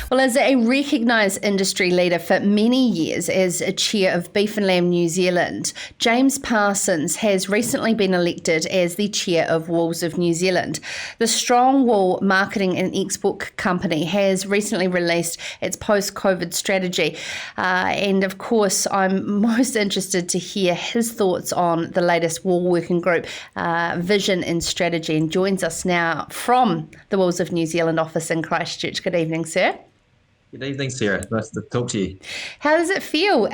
Well, as a recognised industry leader for many years as a chair of Beef and Lamb New Zealand, James Parsons has recently been elected as the chair of Wool's of New Zealand. The Strong Wool marketing and export company has recently released its post-COVID strategy. And of course, I'm most interested to hear his thoughts on the latest Wool Working Group vision and strategy, and joins us now from the Wool's of New Zealand office in Christchurch. Good evening, sir. Good evening, Sarah. Nice to talk to you. How does it feel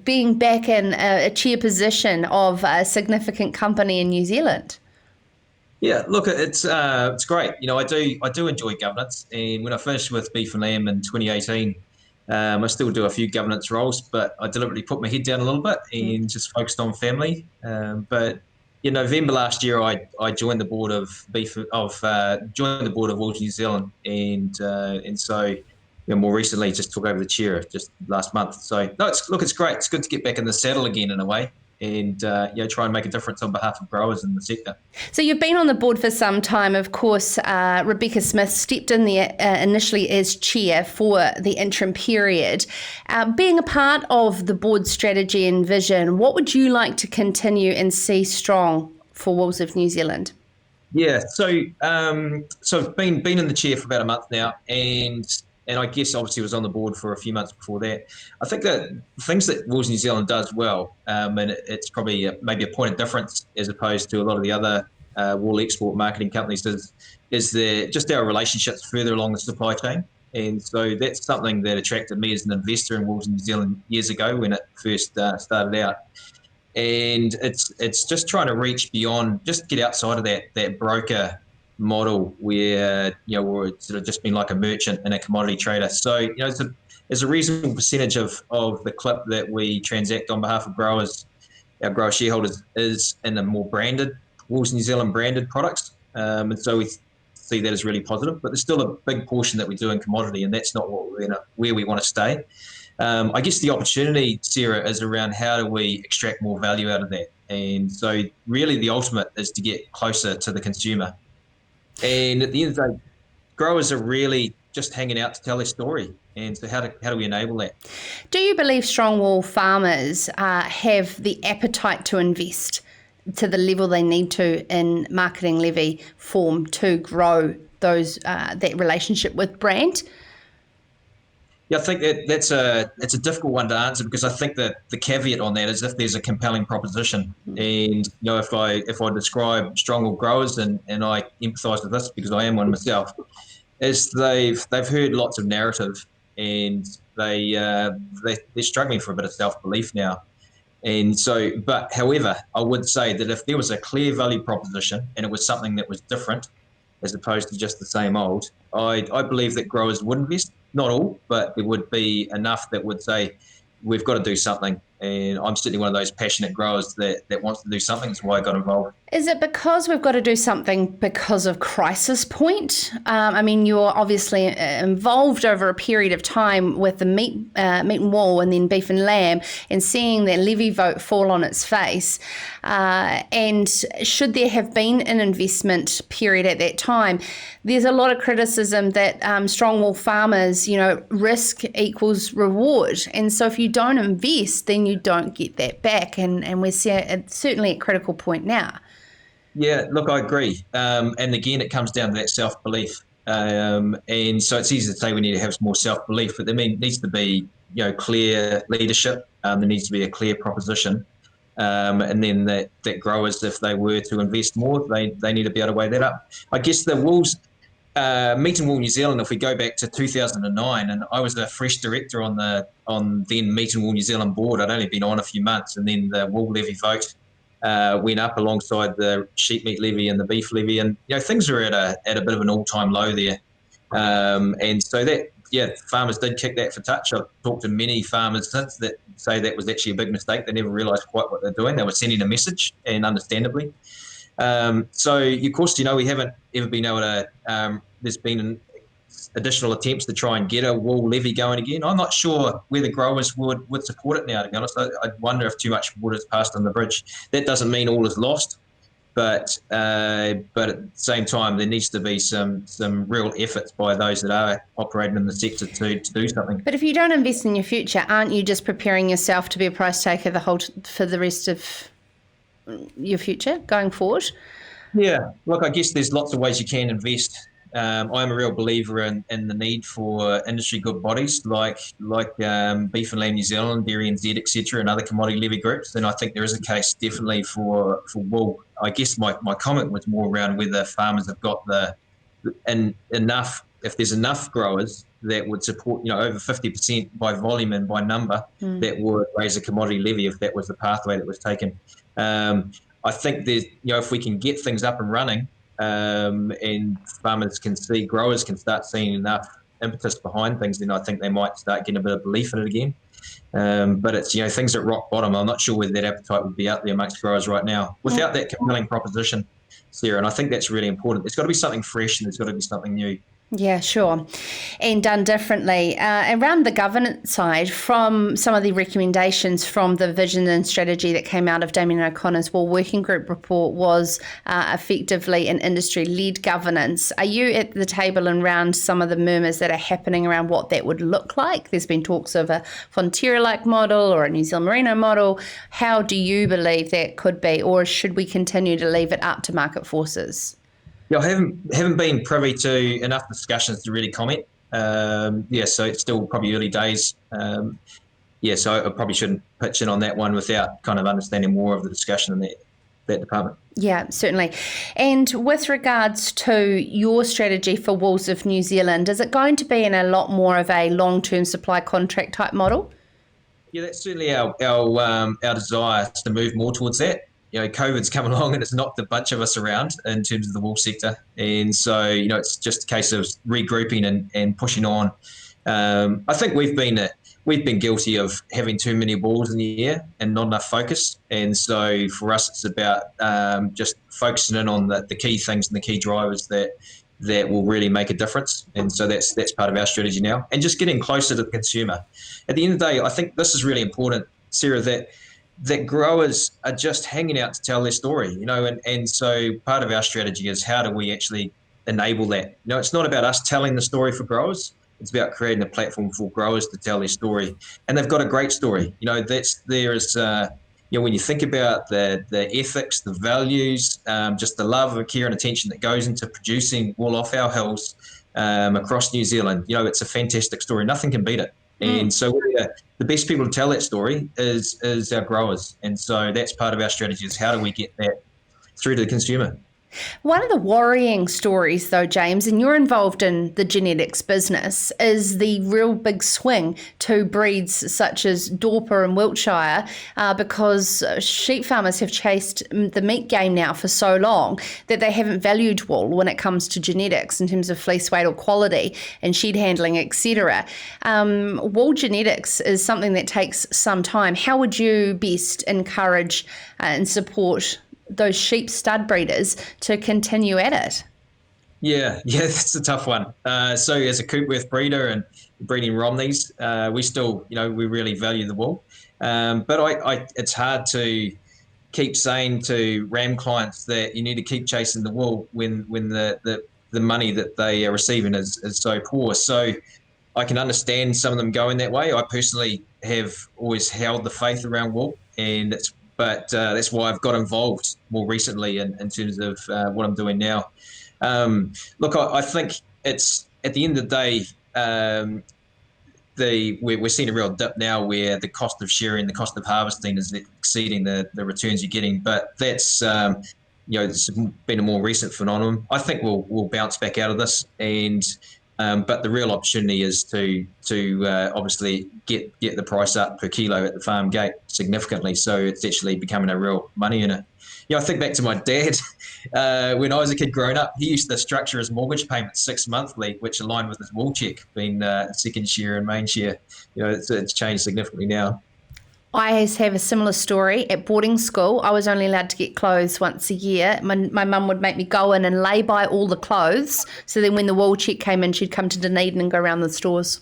being back in a chair position of a significant company in New Zealand? Yeah, look, it's great. I do enjoy governance, and when I finished with Beef and Lamb in 2018, I still do a few governance roles, but I deliberately put my head down a little bit and just focused on family. But in November last year, I joined the board of Wool's New Zealand, and so. More recently, just took over the chair just last month. So, no, it's great. It's good to get back in the saddle again in a way, and try and make a difference on behalf of growers in the sector. So you've been on the board for some time. Of course, Rebecca Smith stepped in there initially as chair for the interim period. Being a part of the board strategy and vision, what would you like to continue and see strong for Wool's of New Zealand? Yeah, so I've been in the chair for about a month now, and I guess obviously was on the board for a few months before that. I think that things that Wool's New Zealand does well, and it's probably maybe a point of difference as opposed to a lot of the other wool export marketing companies, is just our relationships further along the supply chain. And so that's something that attracted me as an investor in Wool's New Zealand years ago when it first started out. And it's just trying to reach beyond, just get outside of that broker model where we're sort of just been like a merchant and a commodity trader. So there's a reasonable percentage of the clip that we transact on behalf of growers, our grower shareholders, is in the more branded Wool's New Zealand branded products, and so we see that as really positive. But there's still a big portion that we do in commodity, and that's not where we want to stay. I guess the opportunity, Sarah, is around how do we extract more value out of that, and so really the ultimate is to get closer to the consumer. And at the end of the day, growers are really just hanging out to tell their story. And so how do we enable that? Do you believe strong wool farmers have the appetite to invest to the level they need to in marketing levy form to grow that relationship with brand? Yeah, I think it's a difficult one to answer, because I think that the caveat on that is if there's a compelling proposition. And if I describe strong wool growers, and I empathise with this because I am one myself, is they've heard lots of narrative, and they're struggling for a bit of self-belief now. And so, but however, I would say that if there was a clear value proposition and it was something that was different as opposed to just the same old, I believe that growers would invest. Not all, but there would be enough that would say, we've got to do something. And I'm certainly one of those passionate growers that wants to do something. That's why I got involved. Is it because we've got to do something because of crisis point? You're obviously involved over a period of time with the meat and wool and then beef and lamb, and seeing that levy vote fall on its face. And should there have been an investment period at that time? There's a lot of criticism that strong wool farmers, risk equals reward. And so if you don't invest, then you don't get that back. And we're certainly at a critical point now. Yeah, look, I agree. And again, it comes down to that self-belief. And so it's easy to say we need to have more self-belief, but there needs to be, clear leadership. There needs to be a clear proposition. And then that growers, if they were to invest more, they need to be able to weigh that up. I guess the Wool's Meat and Wool New Zealand, if we go back to 2009, and I was a fresh director on then Meat and Wool New Zealand board. I'd only been on a few months, and then the wool levy vote went up alongside the sheep meat levy and the beef levy, and things are at a bit of an all-time low there, and so farmers did kick that for touch. I've talked to many farmers since that say that was actually a big mistake. They never realised quite what they're doing. They were sending a message, and understandably. So of course, we haven't ever been able to. There's been additional attempts to try and get a wool levy going again. I'm not sure whether growers would support it now, to be honest. I wonder if too much water has passed on the bridge. That doesn't mean all is lost. but at the same time, there needs to be some real efforts by those that are operating in the sector to do something. But if you don't invest in your future, aren't you just preparing yourself to be a price taker for the rest of your future going forward? Yeah, look, I guess there's lots of ways you can invest. I'm a real believer in the need for industry good bodies like Beef and Lamb New Zealand, Dairy NZ, etc., and other commodity levy groups. And I think there is a case definitely for wool. I guess my comment was more around whether farmers have got enough, if there's enough growers that would support, over 50% by volume and by number, that would raise a commodity levy if that was the pathway that was taken. I think there's, if we can get things up and running, and growers can start seeing enough impetus behind things, then I think they might start getting a bit of belief in it again. But it's, things at rock bottom. I'm not sure whether that appetite would be out there amongst growers right now without that compelling proposition, Sarah. And I think that's really important. There's got to be something fresh and there's got to be something new. Yeah, sure. And done differently. Around the governance side, from some of the recommendations from the vision and strategy that came out of Damien O'Connor's Wool Working Group report was effectively an industry-led governance. Are you at the table and around some of the murmurs that are happening around what that would look like? There's been talks of a Fonterra-like model or a New Zealand Merino model. How do you believe that could be, or should we continue to leave it up to market forces? Yeah, I haven't been privy to enough discussions to really comment. So it's still probably early days. So I probably shouldn't pitch in on that one without kind of understanding more of the discussion in that department. Yeah, certainly. And with regards to your strategy for Wools of New Zealand, is it going to be in a lot more of a long-term supply contract type model? Yeah, that's certainly our desire to move more towards that. COVID's come along and it's knocked a bunch of us around in terms of the wool sector. And so, it's just a case of regrouping and pushing on. I think we've been guilty of having too many balls in the air and not enough focus. And so for us, it's about just focusing in on the key things and the key drivers that will really make a difference. And so that's part of our strategy now. And just getting closer to the consumer. At the end of the day, I think this is really important, Sarah, that growers are just hanging out to tell their story, and so part of our strategy is how do we actually enable that? It's not about us telling the story for growers. It's about creating a platform for growers to tell their story. And they've got a great story. When you think about the ethics, the values, just the love and care and attention that goes into producing wool off our hills across New Zealand, it's a fantastic story. Nothing can beat it. And so the best people to tell that story is our growers. And so that's part of our strategy is how do we get that through to the consumer. One of the worrying stories, though, James, and you're involved in the genetics business, is the real big swing to breeds such as Dorper and Wiltshire because sheep farmers have chased the meat game now for so long that they haven't valued wool when it comes to genetics in terms of fleece weight or quality and shed handling, etc. Wool genetics is something that takes some time. How would you best encourage and support those sheep stud breeders to continue at it? Yeah, that's a tough one. So as a Coopworth breeder and breeding Romneys, we still, we really value the wool. But it's hard to keep saying to ram clients that you need to keep chasing the wool when the money that they are receiving is so poor. So I can understand some of them going that way. I personally have always held the faith around wool, and that's why I've got involved more recently in terms of what I'm doing now. Look, I think it's at the end of the day, we're seeing a real dip now where the cost of shearing, the cost of harvesting is exceeding the returns you're getting. But that's it's been a more recent phenomenon. I think we'll bounce back out of this, and but the real opportunity is to obviously get the price up per kilo at the farm gate significantly. So it's actually becoming a real money earner. I think back to my dad when I was a kid growing up. He used to structure his mortgage payments 6 monthly, which aligned with his wool check, being second share and main share. It's changed significantly now. I have a similar story. At boarding school, I was only allowed to get clothes once a year. My mum would make me go in and lay by all the clothes. So then when the wool check came in, she'd come to Dunedin and go around the stores.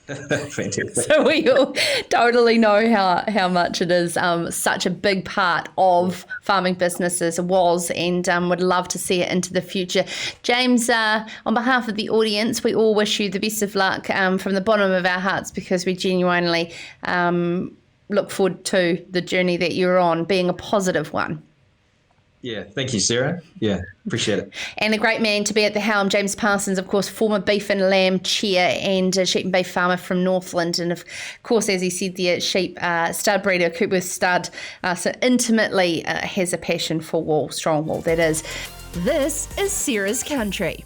Fantastic. So we all totally know how much it is such a big part of farming businesses was, and would love to see it into the future. James, on behalf of the audience, we all wish you the best of luck from the bottom of our hearts, because we genuinely look forward to the journey that you're on being a positive one. Yeah, thank you, Sarah. Yeah, appreciate it. And a great man to be at the helm, James Parsons, of course, former beef and lamb chair and a sheep and beef farmer from Northland. And of course, as he said there, sheep stud breeder, Coopworth stud, so intimately has a passion for wool, strong wool, that is. This is Sarah's Country.